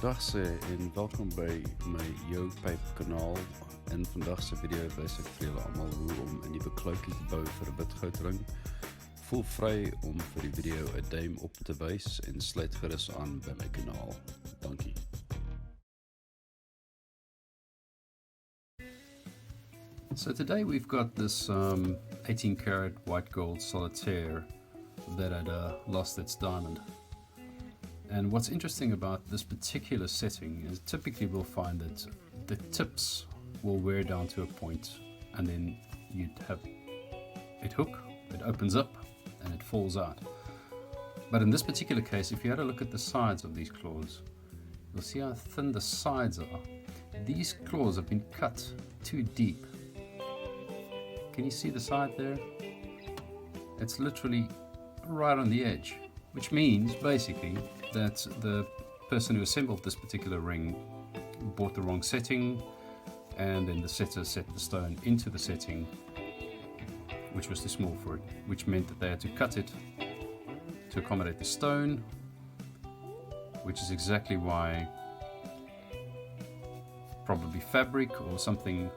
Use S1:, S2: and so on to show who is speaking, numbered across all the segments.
S1: Dag sê en welkom by my Jou Pyp kanaal. In vandag se video wys ek vir julle almal hoe om 'n nuwe kloutjie te bou vir 'n bidgoudring. Voel vry om vir die video 'n duim op te wys en sluit gerus aan by my kanaal. Dankie. So today we've got this 18 karat white gold solitaire that had lost its diamond. And what's interesting about this particular setting is typically we'll find that the tips will wear down to a point and then you'd have it hook, it opens up and it falls out. But in this particular case, if you had a look at the sides of these claws, you'll see how thin the sides are. These claws have been cut too deep. Can you see the side there? It's literally right on the edge, which means basically that the person who assembled this particular ring bought the wrong setting, and then the setter set the stone into the setting which was too small for it, which meant that they had to cut it to accommodate the stone, which is exactly why probably fabric or something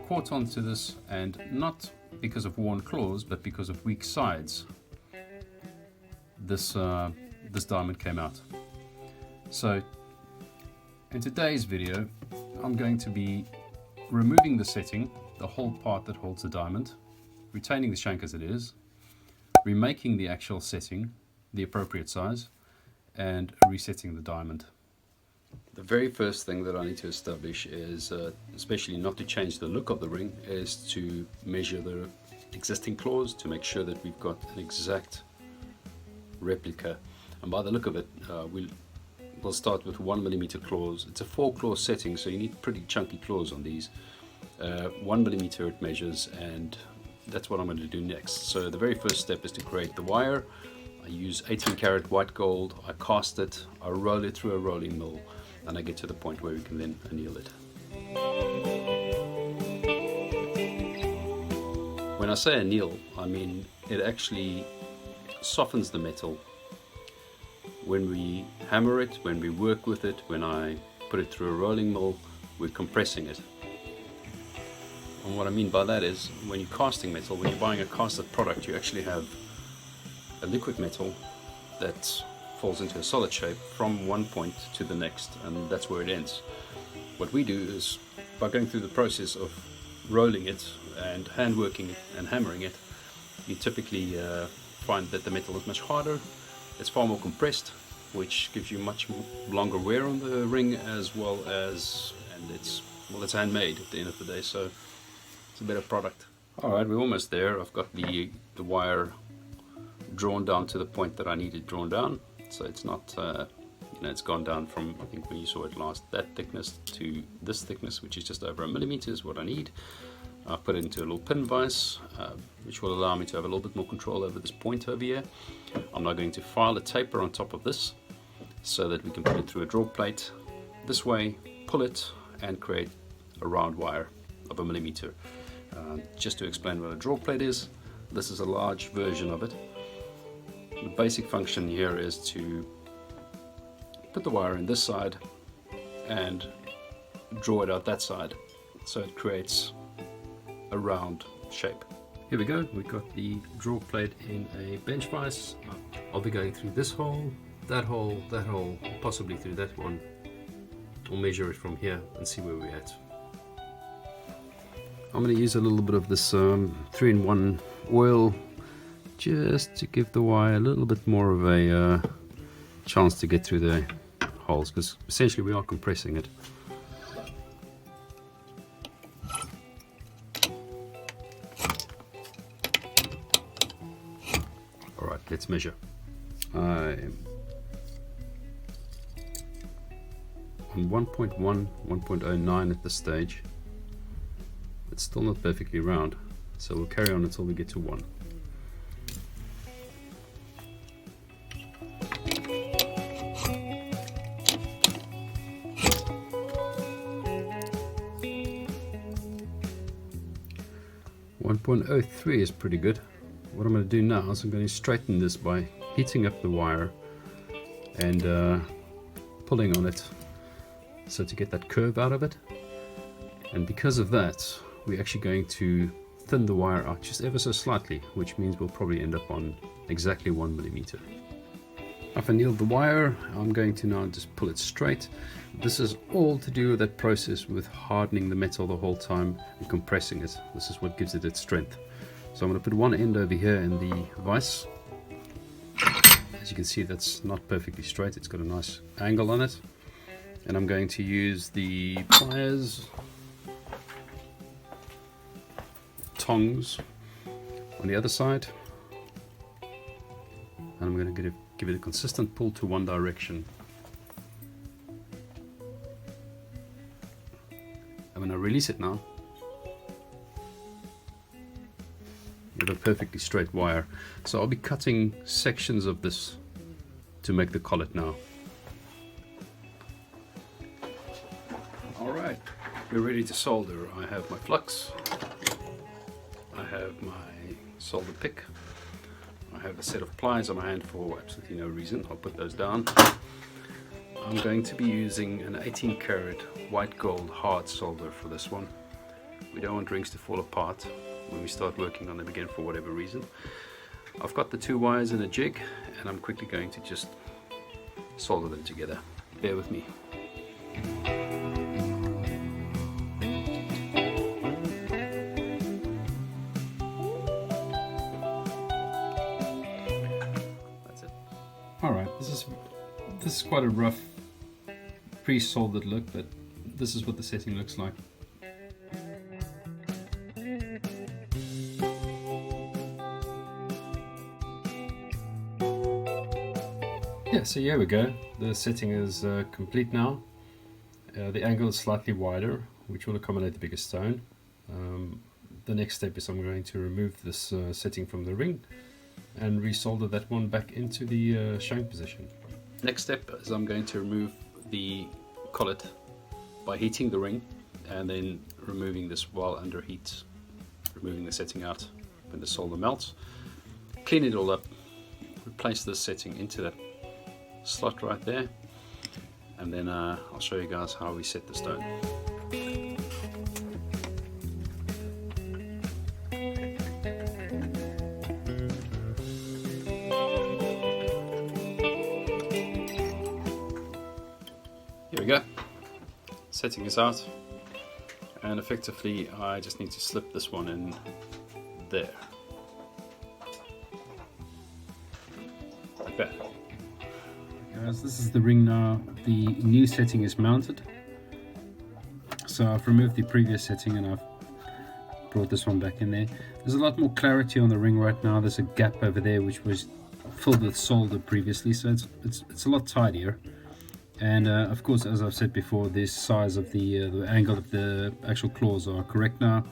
S1: caught onto this, and not because of worn claws but because of weak sides, this diamond came out. So in today's video I'm going to be removing the setting, the whole part that holds the diamond, retaining the shank as it is, remaking the actual setting the appropriate size, and resetting the diamond. The very first thing that I need to establish is, especially not to change the look of the ring, is to measure the existing claws to make sure that we've got an exact replica. And by the look of it, we'll start with 1mm claws. It's a 4-claw setting, so you need pretty chunky claws on these. 1mm it measures, and that's what I'm going to do next. So the very first step is to create the wire. I use 18 karat white gold, I cast it, I roll it through a rolling mill, and I get to the point where we can then anneal it. When I say anneal, I mean it actually softens the metal. When we hammer it, when we work with it, when I put it through a rolling mill, we're compressing it. And what I mean by that is, when you're casting metal, when you're buying a casted product, you actually have a liquid metal that falls into a solid shape from one point to the next, and that's where it ends. What we do is, by going through the process of rolling it and hand working it and hammering it, you typically find that the metal is much harder. It's far more compressed, which gives you much longer wear on the ring, as well as, and it's handmade at the end of the day, so it's a better product. Alright, we're almost there. I've got the wire drawn down to the point that I need it drawn down, so it's not, it's gone down from, I think when you saw it last, that thickness to this thickness, which is just over 1mm is what I need. I put it into a little pin vise, which will allow me to have a little bit more control over this point over here. I'm now going to file a taper on top of this so that we can put it through a draw plate this way, pull it, and create a round wire of 1mm. Just to explain what a draw plate is, this is a large version of it. The basic function here is to put the wire in this side and draw it out that side, so it creates a round shape. Here we go, we've got the draw plate in a bench vise. I'll be going through this hole, that hole, possibly through that one. We'll measure it from here and see where we're at. I'm going to use a little bit of this 3-in-1 oil just to give the wire a little bit more of a chance to get through the holes, because essentially we are compressing it. Alright, let's measure. I'm on 1.1, 1.09 at this stage. It's still not perfectly round, so we'll carry on until we get to 1. .03 is pretty good. What I'm going to do now is I'm going to straighten this by heating up the wire and pulling on it so to get that curve out of it. And because of that, we're actually going to thin the wire out just ever so slightly, which means we'll probably end up on exactly 1 millimeter. I've annealed the wire. I'm going to now just pull it straight. This is all to do with that process with hardening the metal the whole time and compressing it. This is what gives it its strength. So I'm going to put one end over here in the vise. As you can see, that's not perfectly straight. It's got a nice angle on it. And I'm going to use the pliers, tongs on the other side, and I'm going to give it a consistent pull to one direction. And when I release it now, with a perfectly straight wire. So I'll be cutting sections of this to make the collet now. Alright, we're ready to solder. I have my flux, I have my solder pick, I have a set of pliers on my hand for absolutely no reason. I'll put those down. I'm going to be using an 18 karat white gold hard solder for this one. We don't want rings to fall apart when we start working on them again for whatever reason. I've got the 2 wires in a jig, and I'm quickly going to just solder them together. Bear with me. That's it. Alright, this is quite a rough pre-soldered look, but this is what the setting looks like. Yeah, so here we go. The setting is complete now. The angle is slightly wider, which will accommodate the bigger stone. The next step is I'm going to remove this setting from the ring and resolder that one back into the shank position. Next step is I'm going to remove the collet by heating the ring and then removing this while under heat, removing the setting out when the solder melts. Clean it all up, replace this setting into that slot right there, and then I'll show you guys how we set the stone. Here we go. Setting is out, and effectively I just need to slip this one in there, like that. Guys, this is the ring now. The new setting is mounted. So I've removed the previous setting and I've brought this one back in there. There's a lot more clarity on the ring right now. There's a gap over there which was filled with solder previously, so it's a lot tidier. And of course, as I've said before, the size of the angle of the actual claws are correct now.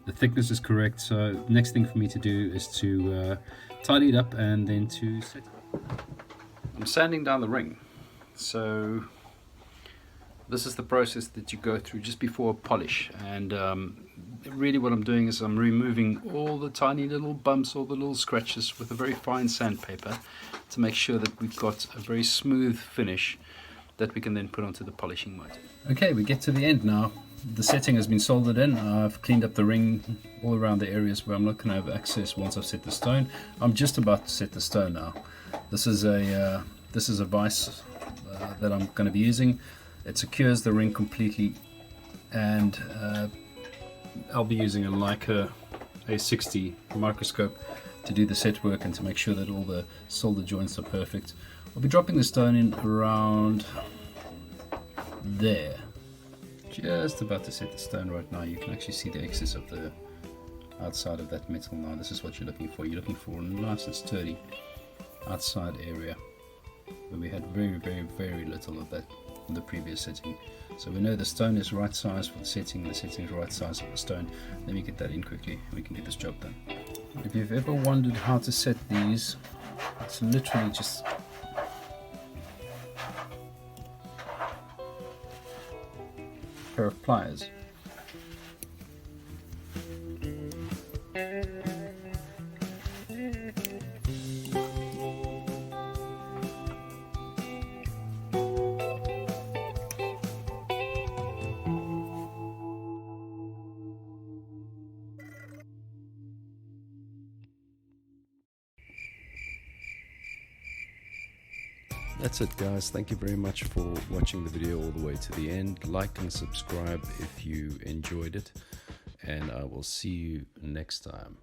S1: The thickness is correct. So next thing for me to do is to tidy it up and then to set it. I'm sanding down the ring. So this is the process that you go through just before polish, and really what I'm doing is I'm removing all the tiny little bumps, all the little scratches with a very fine sandpaper to make sure that we've got a very smooth finish that we can then put onto the polishing motor. Okay, we get to the end now. The setting has been soldered in. I've cleaned up the ring all around the areas where I'm not going to have access once I've set the stone. I'm just about to set the stone now. This is a vise that I'm going to be using. It secures the ring completely, and I'll be using a Leica A60 microscope to do the set work and to make sure that all the solder joints are perfect. I'll be dropping the stone in around there. Just about to set the stone right now. You can actually see the excess of the outside of that metal now. This is what you're looking for. You're looking for a nice and sturdy outside area, where we had very, very, very little of that in the previous setting. So we know the stone is right size for the setting, and the setting is right size for the stone. Let me get that in quickly and we can get this job done. If you've ever wondered how to set these, it's literally just a pair of pliers.
S2: That's it, guys. Thank you very much for watching the video all the way to the end. Like and subscribe if you enjoyed it, and I will see you next time.